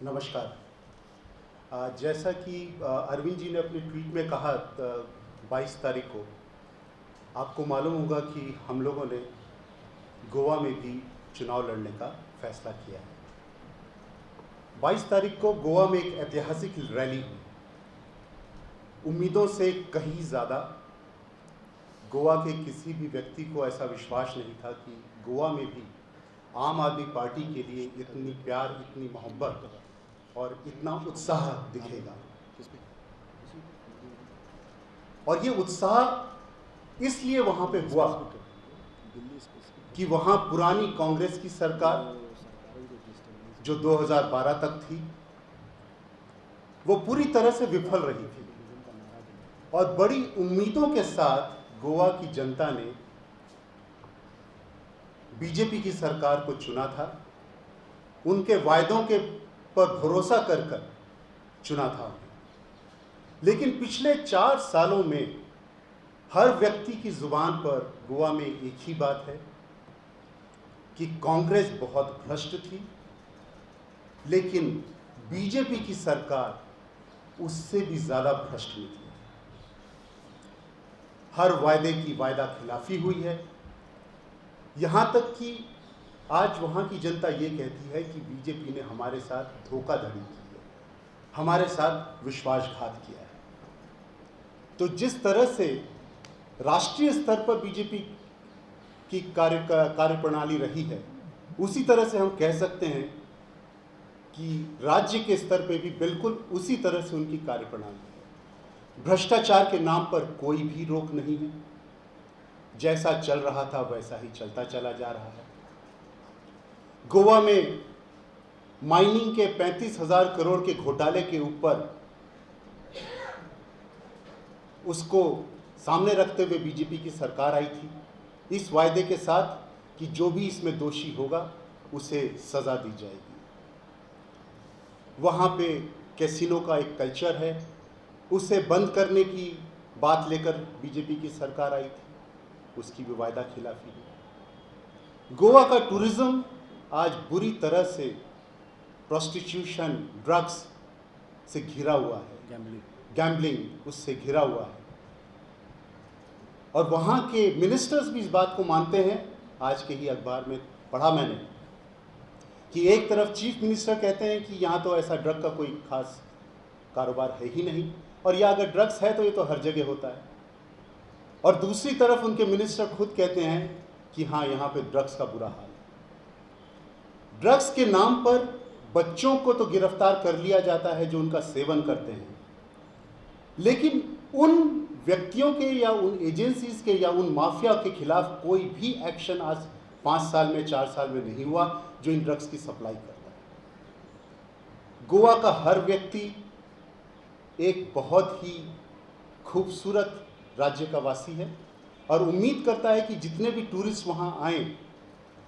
नमस्कार। जैसा कि अरविंद जी ने अपने ट्वीट में कहा 22 तारीख को, आपको मालूम होगा कि हम लोगों ने गोवा में भी चुनाव लड़ने का फैसला किया है। 22 तारीख को गोवा में एक ऐतिहासिक रैली हुई। उम्मीदों से कहीं ज़्यादा गोवा के किसी भी व्यक्ति को ऐसा विश्वास नहीं था कि गोवा में भी आम आदमी पार्टी के लिए इतनी प्यार, इतनी मोहब्बत और इतना उत्साह दिखेगा। और ये उत्साह इसलिए वहाँ पे हुआ कि वहाँ पुरानी कांग्रेस की सरकार जो 2012 तक थी, वो पूरी तरह से विफल रही थी और बड़ी उम्मीदों के साथ गोवा की जनता ने बीजेपी की सरकार को चुना था। उनके वायदों के पर भरोसा कर चुना था। लेकिन पिछले 4 सालों में हर व्यक्ति की जुबान पर गोवा में एक ही बात है कि कांग्रेस बहुत भ्रष्ट थी, लेकिन बीजेपी की सरकार उससे भी ज़्यादा भ्रष्ट निकली। हर वायदे की वायदा खिलाफी हुई है। यहाँ तक कि आज वहाँ की जनता ये कहती है कि बीजेपी ने हमारे साथ धोखाधड़ी की है, हमारे साथ विश्वासघात किया है। तो जिस तरह से राष्ट्रीय स्तर पर बीजेपी की कार्यप्रणाली रही है, उसी तरह से हम कह सकते हैं कि राज्य के स्तर पे भी बिल्कुल उसी तरह से उनकी कार्यप्रणाली है। भ्रष्टाचार के नाम पर कोई भी रोक नहीं है। जैसा चल रहा था वैसा ही चलता चला जा रहा है। गोवा में माइनिंग के 35,000 करोड़ के घोटाले के ऊपर उसको सामने रखते हुए बीजेपी की सरकार आई थी, इस वायदे के साथ कि जो भी इसमें दोषी होगा उसे सज़ा दी जाएगी। वहाँ पे कैसीनो का एक कल्चर है, उसे बंद करने की बात लेकर बीजेपी की सरकार आई थी, उसकी भी वायदा खिलाफी हुई। गोवा का टूरिज़्म आज बुरी तरह से प्रोस्टिट्यूशन, ड्रग्स से घिरा हुआ है, गैम्बलिंग उससे घिरा हुआ है। और वहाँ के मिनिस्टर्स भी इस बात को मानते हैं। आज के ही अखबार में पढ़ा मैंने कि एक तरफ चीफ मिनिस्टर कहते हैं कि यहाँ तो ऐसा ड्रग का कोई खास कारोबार है ही नहीं, और या अगर ड्रग्स है तो ये तो हर जगह होता है। और दूसरी तरफ उनके मिनिस्टर खुद कहते हैं कि हाँ, यहाँ पे ड्रग्स का बुरा हाल है। ड्रग्स के नाम पर बच्चों को तो गिरफ्तार कर लिया जाता है जो उनका सेवन करते हैं, लेकिन उन व्यक्तियों के या उन एजेंसीज के या उन माफिया के खिलाफ कोई भी एक्शन आज 5 साल में, 4 साल में नहीं हुआ जो इन ड्रग्स की सप्लाई करता है। गोवा का हर व्यक्ति एक बहुत ही खूबसूरत राज्य का वासी है और उम्मीद करता है कि जितने भी टूरिस्ट वहाँ आएँ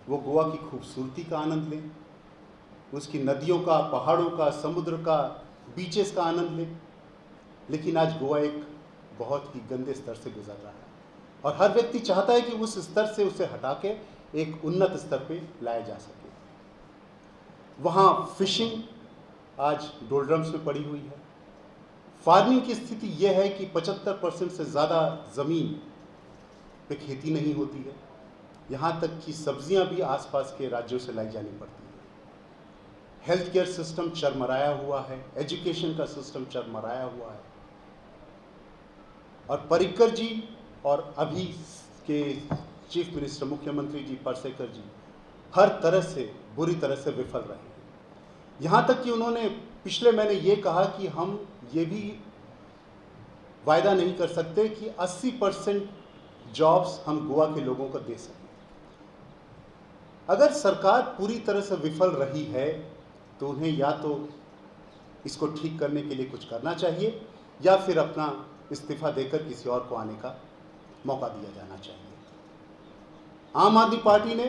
वो गोवा की खूबसूरती का आनंद लें, उसकी नदियों का, पहाड़ों का, समुद्र का, बीचेस का आनंद लें। लेकिन आज गोवा एक बहुत ही गंदे स्तर से गुजर रहा है और हर व्यक्ति चाहता है कि उस स्तर से उसे हटा के एक उन्नत स्तर पे लाया जा सके। वहाँ फिशिंग आज डोलड्रम्स में पड़ी हुई है। फार्मिंग की स्थिति यह है कि 75% से ज़्यादा ज़मीन पे खेती नहीं होती है। यहाँ तक कि सब्जियाँ भी आसपास के राज्यों से लाई जानी पड़ती है। हेल्थ केयर सिस्टम चरमराया हुआ है, एजुकेशन का सिस्टम चरमराया हुआ है। और पर्रिकर जी और अभी के चीफ मिनिस्टर, मुख्यमंत्री जी पार्सेकर जी हर तरह से बुरी तरह से विफल रहे हैं। यहाँ तक कि उन्होंने पिछले महीने ये कहा कि हम ये भी वायदा नहीं कर सकते कि 80% जॉब्स हम गोवा के लोगों को दे सकें। अगर सरकार पूरी तरह से विफल रही है तो उन्हें या तो इसको ठीक करने के लिए कुछ करना चाहिए या फिर अपना इस्तीफा देकर किसी और को आने का मौका दिया जाना चाहिए। आम आदमी पार्टी ने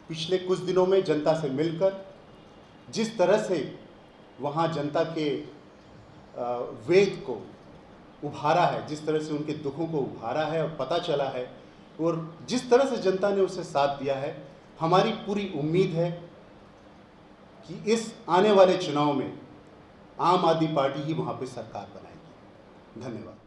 पिछले कुछ दिनों में जनता से मिलकर जिस तरह से वहाँ जनता के वेग को उभारा है, जिस तरह से उनके दुखों को उभारा है और पता चला है, और जिस तरह से जनता ने उसे साथ दिया है, हमारी पूरी उम्मीद है कि इस आने वाले चुनाव में आम आदमी पार्टी ही वहाँ पे सरकार बनाएगी। धन्यवाद।